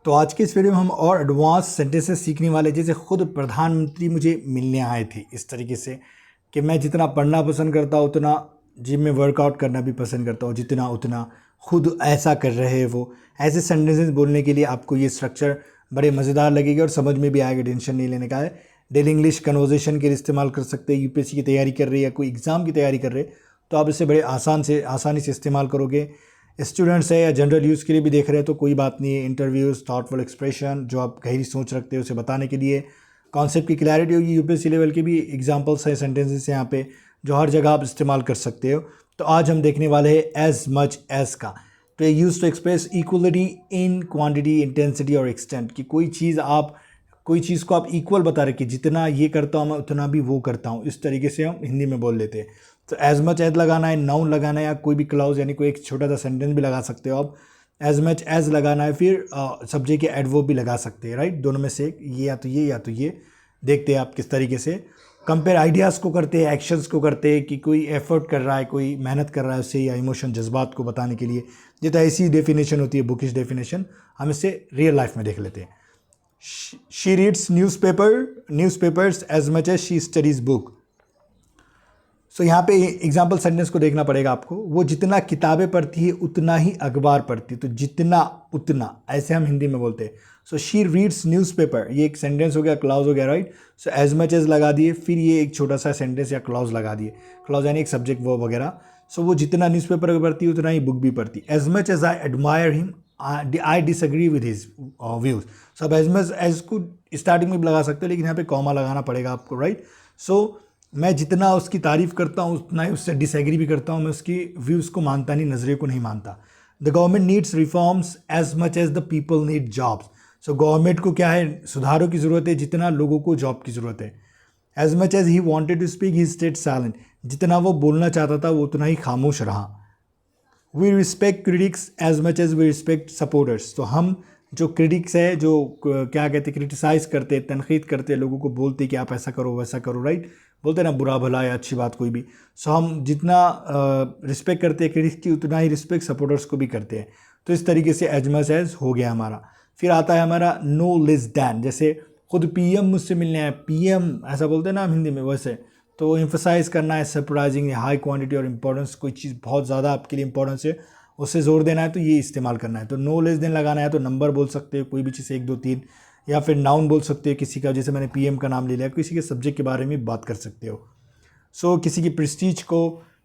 तो आज के इस वीडियो में हम और एडवांस सेंटेंसेस सीखने वाले, जैसे खुद प्रधानमंत्री मुझे मिलने आए थे, इस तरीके से कि मैं जितना पढ़ना पसंद करता हूँ उतना जिम में वर्कआउट करना भी पसंद करता हूँ, जितना उतना खुद ऐसा कर रहे हैं वो। ऐसे सेंटेंसेस बोलने के लिए आपको ये स्ट्रक्चर बड़े मज़ेदार लगेगा और समझ में भी आएगा, टेंशन नहीं लेने का है। डेली इंग्लिश कन्वर्जेशन के लिए इस्तेमाल कर सकते हैं। यूपीएससी की तैयारी कर रहे हैं या कोई एग्ज़ाम की तैयारी कर रहे हैं तो आप इसे बड़े आसानी से इस्तेमाल करोगे। स्टूडेंट्स है या जनरल यूज़ के लिए भी देख रहे हैं तो कोई बात नहीं है। इंटरव्यूज़, थॉटफुल एक्सप्रेशन, जो आप गहरी सोच रखते हो उसे बताने के लिए, कॉन्सेप्ट की क्लैरिटी होगी। यूपीएससी लेवल के भी एग्जांपल्स हैं, सेंटेंसेस हैं यहाँ पे जो हर जगह आप इस्तेमाल कर सकते हो। तो आज हम देखने वाले हैं एज मच एज का। तो ये use to express equality in quantity, intensity और एक्सटेंट, कि कोई चीज़ को आप इक्वल बता रहे कि जितना ये करता हूँ मैं उतना भी वो करता हूँ, इस तरीके से हम हिंदी में बोल लेते हैं। तो एज मच एज लगाना है, नाउन लगाना है, या कोई भी क्लाउज यानी कोई एक छोटा सा सेंटेंस भी लगा सकते हो आप। एज मच एज लगाना है, फिर सब्जेक्ट के एडवर्ब भी लगा सकते हैं, राइट। दोनों में से एक, ये या तो ये या तो ये। देखते हैं आप किस तरीके से कंपेयर आइडियाज़ को करते हैं, एक्शंस को करते हैं, कि कोई एफर्ट कर रहा है, कोई मेहनत कर रहा है उससे, या इमोशन, जज्बात को बताने के लिए। ये तो ऐसी डेफिनेशन होती है, बुकिश डेफिनेशन। हम इसे रियल लाइफ में देख लेते हैं। She reads newspapers as much as she studies book. So यहाँ पे एग्जाम्पल सेंटेंस को देखना पड़ेगा आपको। वो जितना किताबें पढ़ती है उतना ही अखबार पढ़ती है। तो जितना उतना, ऐसे हम हिंदी में बोलते हैं। सो शी रीड्स न्यूज़पेपर, ये एक सेंटेंस हो गया, क्लॉज हो गया, right. So as much as लगा दिए, फिर ये एक छोटा सा सेंटेंस या क्लॉज लगा दिए। क्लॉज यानी एक सब्जेक्ट वर्ब वगैरह। सो वो जितना न्यूज़पेपर पढ़ती है उतना ही बुक भी पढ़ती है। As much as I admire him I disagree with his views. So अब एज मच एज को स्टार्टिंग में भी लगा सकते हो, लेकिन यहाँ पे कॉमा लगाना पड़ेगा आपको, राइट। सो मैं जितना उसकी तारीफ़ करता हूँ उतना ही उससे डिसएग्री भी करता हूँ। मैं उसकी व्यूज़ को मानता नहीं, नज़रिए को नहीं मानता। The government needs reforms as much as the people need jobs. So government को क्या है, सुधारों की ज़रूरत है जितना लोगों को जॉब की ज़रूरत है। As much as he wanted to speak he stayed silent, जितना वो बोलना चाहता था वो उतना ही खामोश रहा। We respect critics as much as we respect supporters. तो हम जो क्रिटिक्स है, जो क्या कहते हैं, क्रिटिसाइज़ करते, तनकीद करते, लोगों को बोलते कि आप ऐसा करो वैसा करो, राइट। बोलते ना बुरा भला या अच्छी बात कोई भी। सो हम जितना रिस्पेक्ट करते हैं क्रिटिक्स की, उतना ही रिस्पेक्ट सपोर्टर्स को भी करते हैं। तो इस तरीके से एज मच एज हो गया हमारा। फिर आता है हमारा नो लेस दैन। जैसे खुद पीएम मुझसे मिलने आए, पीएम ऐसा बोलते हैं ना हम हिंदी में, वैसे। तो एम्फोसाइज़ करना है, सरप्राइजिंग, हाई क्वांटिटी और इंपॉर्टेंस, कोई चीज़ बहुत ज़्यादा आपके लिए इंपॉर्टेंस है उससे जोर देना है तो ये इस्तेमाल करना है। तो नो लेस देन लगाना है तो नंबर बोल सकते हो, कोई भी चीज़ 1 2 3, या फिर नाउन बोल सकते हो किसी का, जैसे मैंने पीएम का नाम ले लिया, किसी के सब्जेक्ट के बारे में बात कर सकते हो। सो किसी की प्रेस्टीज को,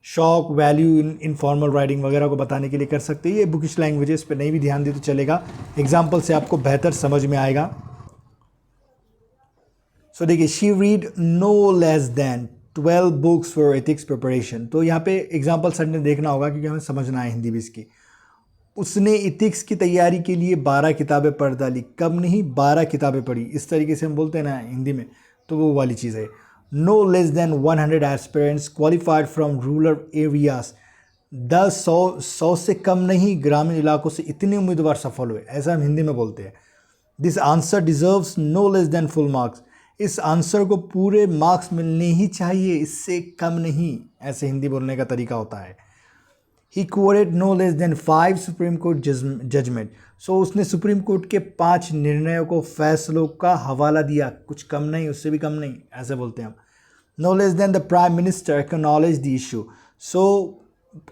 शौक, वैल्यू, इनफॉर्मल राइटिंग वगैरह को बताने के लिए कर सकते हैं। ये बुकिश लैंग्वेज है, इस पर नहीं भी ध्यान दे तो चलेगा, एग्जाम्पल से आपको बेहतर समझ में आएगा। सो देखिए, she read no less than 12 books for ethics preparation. तो यहाँ पे एग्जाम्पल सेंटेंस देखना होगा क्योंकि हमें समझना है हिंदी भी इसकी। उसने इथिक्स की तैयारी के लिए 12 किताबें पढ़ डाली। कम नहीं, 12 किताबें पढ़ी, इस तरीके से हम बोलते हैं ना हिंदी में, तो वो वाली चीज़ है। No less than 100 aspirants qualified from rural areas. 100 से कम नहीं, ग्रामीण इलाकों से इतने उम्मीदवार सफल हुए, ऐसा हम हिंदी में बोलते हैं। This answer deserves no less than full marks. इस आंसर को पूरे मार्क्स मिलने ही चाहिए, इससे कम नहीं, ऐसे हिंदी बोलने का तरीका होता है। He quoted no less than 5 supreme court judgement. So उसने सुप्रीम कोर्ट के 5 निर्णयों को, फैसलों का हवाला दिया, कुछ कम नहीं, उससे भी कम नहीं, ऐसे बोलते हैं हम। No less than the prime minister acknowledge the issue. So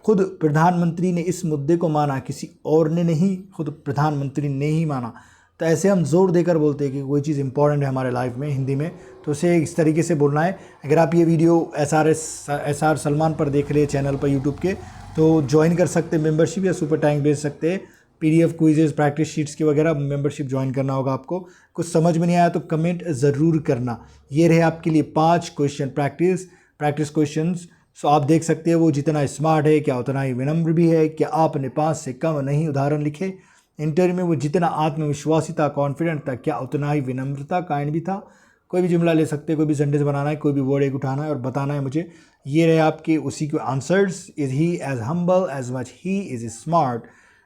खुद प्रधानमंत्री ने इस मुद्दे को माना, किसी और ने नहीं, खुद प्रधानमंत्री ने ही माना। तो ऐसे हम जोर देकर बोलते हैं कि कोई चीज़ इंपॉर्टेंट है हमारे लाइफ में, हिंदी में, तो उसे इस तरीके से बोलना है। अगर आप ये वीडियो SR सलमान पर देख रहे हैं, चैनल पर यूट्यूब के, तो ज्वाइन कर सकते हैं मेंबरशिप, या सुपर टैंक भेज सकते हैं। PDF क्विजेज, प्रैक्टिस शीट्स की वगैरह मेंबरशिप ज्वाइन करना होगा आपको। कुछ समझ में नहीं आया तो कमेंट ज़रूर करना। ये रहे आपके लिए 5 क्वेश्चन, प्रैक्टिस क्वेश्चंस। सो आप देख सकते हैं वो जितना स्मार्ट है क्या उतना ही विनम्र भी है, क्या आपने 5 से कम नहीं उदाहरण लिखे। इंटरव्यू में वो जितना आत्मविश्वासी था, कॉन्फिडेंट था, क्या उतना ही विनम्रता, काइंड भी था। कोई भी जुमला ले सकते हैं, कोई भी सेंटेंस बनाना है, कोई भी वर्ड एक उठाना है और बताना है मुझे। ये रहे आपके उसी के answers. Is he as humble as much he is smart.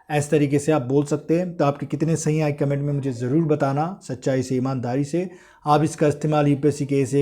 इस तरीके से आप बोल सकते हैं। तो आपके कितने सही आए कमेंट में मुझे ज़रूर बताना, सच्चाई से, ईमानदारी से। आप इसका इस्तेमाल यूपीएससी के ऐसे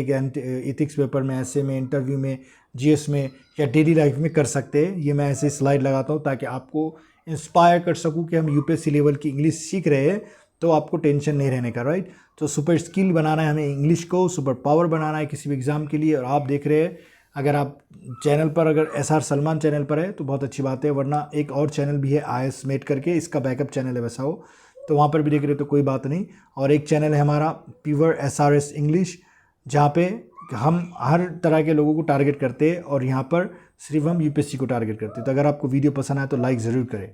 इथिक्स पेपर में, ऐसे में, इंटरव्यू में, GS में, या डेली लाइफ में कर सकते हैं। ये मैं ऐसे स्लाइड लगाता हूँ ताकि आपको इंस्पायर कर सकूँ कि हम यूपीएससी लेवल की इंग्लिश सीख रहे हैं तो आपको टेंशन नहीं रहने का, राइट। तो सुपर स्किल बनाना है हमें इंग्लिश को, सुपर पावर बनाना है किसी भी एग्ज़ाम के लिए। और आप देख रहे हैं, अगर आप चैनल पर अगर SR सलमान चैनल पर है तो बहुत अच्छी बात है, वरना एक और चैनल भी है IS मेट करके, इसका बैकअप चैनल है वैसा हो, तो वहाँ पर भी देख रहे हो तो कोई बात नहीं। और एक चैनल है हमारा प्योर SRS इंग्लिश, जहाँ पे हम हर तरह के लोगों को टारगेट करते हैं और यहाँ पर सिर्फ हम UPSC को टारगेट करते हैं। तो अगर आपको वीडियो पसंद आए तो लाइक ज़रूर करें।